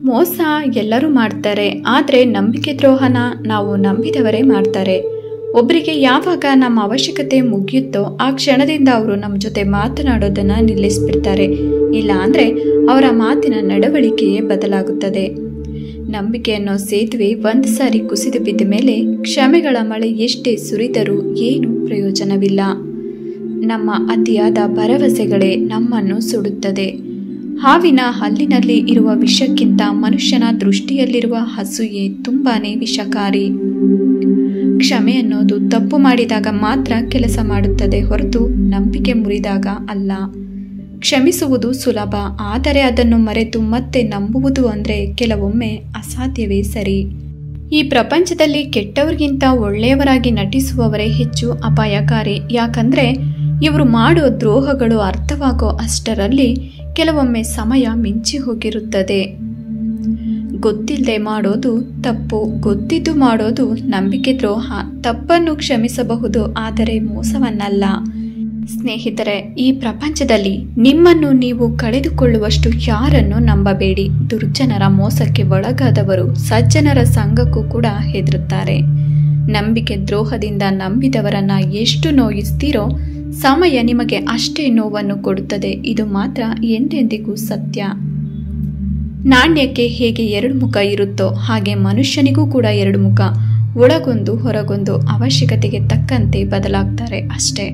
ಮೋಸ ಎಲ್ಲರೂ ಮಾಡ್ತಾರೆ, ಆದರೆ ನಂಬಿಕೆ ದ್ರೋಹನ ನಾವು ನಂಬಿದವರೇ ಮಾಡ್ತಾರೆ. ಒಬ್ಬರಿಗೆ ಯಾವಾಗ ನಮ್ಮ ಅವಶ್ಯಕತೆ ಮುಗಿಯುತ್ತೋ ಆ ಕ್ಷಣದಿಂದ ಅವರು ನಮ್ಮ ಜೊತೆ ಮಾತನಾಡೋದನ್ನು ನಿಲ್ಲಿಸ್ಬಿಡ್ತಾರೆ. ಇಲ್ಲ ಅಂದರೆ ಅವರ ಮಾತಿನ ನಡವಳಿಕೆಯೇ ಬದಲಾಗುತ್ತದೆ. ನಂಬಿಕೆ ಅನ್ನೋ ಸೇತುವೆ ಒಂದು ಸಾರಿ ಕುಸಿದು ಬಿದ್ದ ಮೇಲೆ ಕ್ಷಮೆಗಳ ಮಳೆ ಎಷ್ಟೇ ಸುರಿದರೂ ಏನೂ ಪ್ರಯೋಜನವಿಲ್ಲ. ನಮ್ಮ ಅತಿಯಾದ ಭರವಸೆಗಳೇ ನಮ್ಮನ್ನು ಸುಡುತ್ತದೆ. ಹಾವಿನ ಹಲ್ಲಿನಲ್ಲಿ ಇರುವ ವಿಷಕ್ಕಿಂತ ಮನುಷ್ಯನ ದೃಷ್ಟಿಯಲ್ಲಿರುವ ಅಸೂಯೆ ತುಂಬಾನೇ ವಿಷಕಾರಿ. ಕ್ಷಮೆ ಅನ್ನೋದು ತಪ್ಪು ಮಾಡಿದಾಗ ಮಾತ್ರ ಕೆಲಸ ಮಾಡುತ್ತದೆ ಹೊರತು ನಂಬಿಕೆ ಮುರಿದಾಗ ಅಲ್ಲ. ಕ್ಷಮಿಸುವುದು ಸುಲಭ, ಆದರೆ ಅದನ್ನು ಮರೆತು ಮತ್ತೆ ನಂಬುವುದು ಅಂದರೆ ಕೆಲವೊಮ್ಮೆ ಅಸಾಧ್ಯವೇ ಸರಿ. ಈ ಪ್ರಪಂಚದಲ್ಲಿ ಕೆಟ್ಟವರಿಗಿಂತ ಒಳ್ಳೆಯವರಾಗಿ ನಟಿಸುವವರೇ ಹೆಚ್ಚು ಅಪಾಯಕಾರಿ. ಯಾಕಂದರೆ ಇವರು ಮಾಡೋ ದ್ರೋಹಗಳು ಅರ್ಥವಾಗೋ ಅಷ್ಟರಲ್ಲಿ ಕೆಲವೊಮ್ಮೆ ಸಮಯ ಮಿಂಚಿ ಹೋಗಿರುತ್ತದೆ. ಗೊತ್ತಿಲ್ಲದೆ ಮಾಡೋದು ತಪ್ಪು, ಗೊತ್ತಿದ್ದು ಮಾಡೋದು ನಂಬಿಕೆ ದ್ರೋಹ. ತಪ್ಪನ್ನು ಕ್ಷಮಿಸಬಹುದು, ಆದರೆ ಮೋಸವನ್ನಲ್ಲ. ಸ್ನೇಹಿತರೆ, ಈ ಪ್ರಪಂಚದಲ್ಲಿ ನಿಮ್ಮನ್ನು ನೀವು ಕಳೆದುಕೊಳ್ಳುವಷ್ಟು ಯಾರನ್ನು ನಂಬಬೇಡಿ. ದುರ್ಜನರ ಮೋಸಕ್ಕೆ ಒಳಗಾದವರು ಸಜ್ಜನರ ಸಂಘಕ್ಕೂ ಕೂಡ ಹೆದರುತ್ತಾರೆ. ನಂಬಿಕೆ ದ್ರೋಹದಿಂದ ನಂಬಿದವರನ್ನ ಎಷ್ಟು ನೋಯಿಸ್ತೀರೋ ಸಮಯ ನಿಮಗೆ ಅಷ್ಟೇ ನೋವನ್ನು ಕೊಡುತ್ತದೆ. ಇದು ಮಾತ್ರ ಎಂದೆಂದಿಗೂ ಸತ್ಯ. ನಾಣ್ಯಕ್ಕೆ ಹೇಗೆ ಎರಡು ಮುಖ ಇರುತ್ತೋ ಹಾಗೆ ಮನುಷ್ಯನಿಗೂ ಕೂಡ ಎರಡು ಮುಖ. ಒಳಗೊಂದು ಹೊರಗೊಂದು, ಅವಶ್ಯಕತೆಗೆ ತಕ್ಕಂತೆ ಬದಲಾಗ್ತಾರೆ ಅಷ್ಟೇ.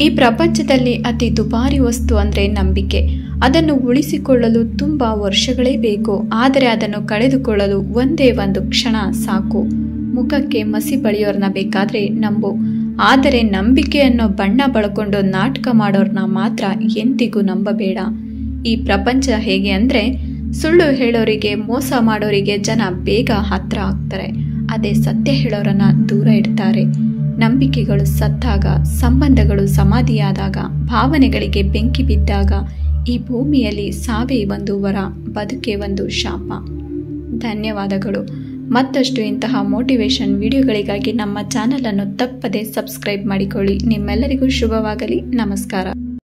ಈ ಪ್ರಪಂಚದಲ್ಲಿ ಅತಿ ದುಬಾರಿ ವಸ್ತು ಅಂದರೆ ನಂಬಿಕೆ. ಅದನ್ನು ಉಳಿಸಿಕೊಳ್ಳಲು ತುಂಬ ವರ್ಷಗಳೇ ಬೇಕು, ಆದರೆ ಅದನ್ನು ಕಳೆದುಕೊಳ್ಳಲು ಒಂದೇ ಒಂದು ಕ್ಷಣ ಸಾಕು. ಮುಖಕ್ಕೆ ಮಸಿ ಬಳಿಯೋರ್ನ ಬೇಕಾದರೆ ನಂಬು, ಆದರೆ ನಂಬಿಕೆಯನ್ನು ಬಣ್ಣ ಬಳಕೊಂಡು ನಾಟಕ ಮಾಡೋರ್ನ ಮಾತ್ರ ಎಂದಿಗೂ ನಂಬಬೇಡ. ಈ ಪ್ರಪಂಚ ಹೇಗೆ ಅಂದರೆ ಸುಳ್ಳು ಹೇಳೋರಿಗೆ, ಮೋಸ ಮಾಡೋರಿಗೆ ಜನ ಬೇಗ ಹತ್ರ ಆಗ್ತಾರೆ, ಅದೇ ಸತ್ಯ ಹೇಳೋರನ್ನ ದೂರ ಇಡ್ತಾರೆ. ನಂಬಿಕೆಗಳು ಸತ್ತಾಗ, ಸಂಬಂಧಗಳು ಸಮಾಧಿಯಾದಾಗ, ಭಾವನೆಗಳಿಗೆ ಬೆಂಕಿ ಬಿದ್ದಾಗ ಈ ಭೂಮಿಯಲ್ಲಿ ಸಾವೇ ಒಂದು ವರ, ಬದುಕೆ ಒಂದು ಶಾಪ. ಧನ್ಯವಾದಗಳು. ಮತ್ತಷ್ಟು ಇಂತಹ ಮೋಟಿವೇಶನ್ ವಿಡಿಯೋಗಳಿಗಾಗಿ ನಮ್ಮ ಚಾನಲನ್ನು ತಪ್ಪದೆ ಸಬ್ಸ್ಕ್ರೈಬ್ ಮಾಡಿಕೊಳ್ಳಿ. ನಿಮ್ಮೆಲ್ಲರಿಗೂ ಶುಭವಾಗಲಿ. ನಮಸ್ಕಾರ.